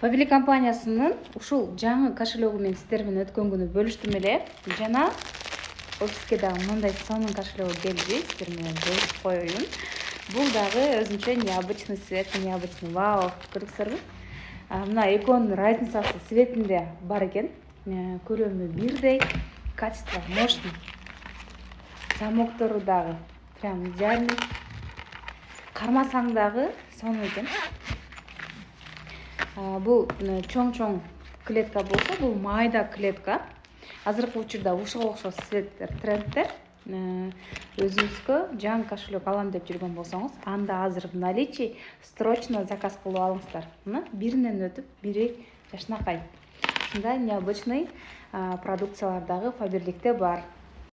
Фаберлик компаниясынын ушул жаңы кошелегу мен сиздер менен өткөн күнү бөлүштүм эле. Жана офиске дагы мындай сонун кошелегу келди, сиздер менен бөлүшүп коеюн. Бул дагы өзүнчө необычный цвет, необычный. Вау, көрүңүздөрбү? Мына экөөнүн разницасы цветинде бар экен. Көлөмү бирдей, качество мощный. Замоктору дагы прям идеальный. Кармасаң дагы сонун экен. Бул чоң клетка болсо, бул майда клетка. Азыркы учурда ушуга окшош цветтер трендтер. Өзүңүзгө жаңы кошелек алам деп жүргөн болсоңуз, анда азыр в наличии срочно заказ кылып алыңыздар. Мына биринен өтүп, бири жашынакай. Ушундай необычный продукциялар дагы Фаберликте бар.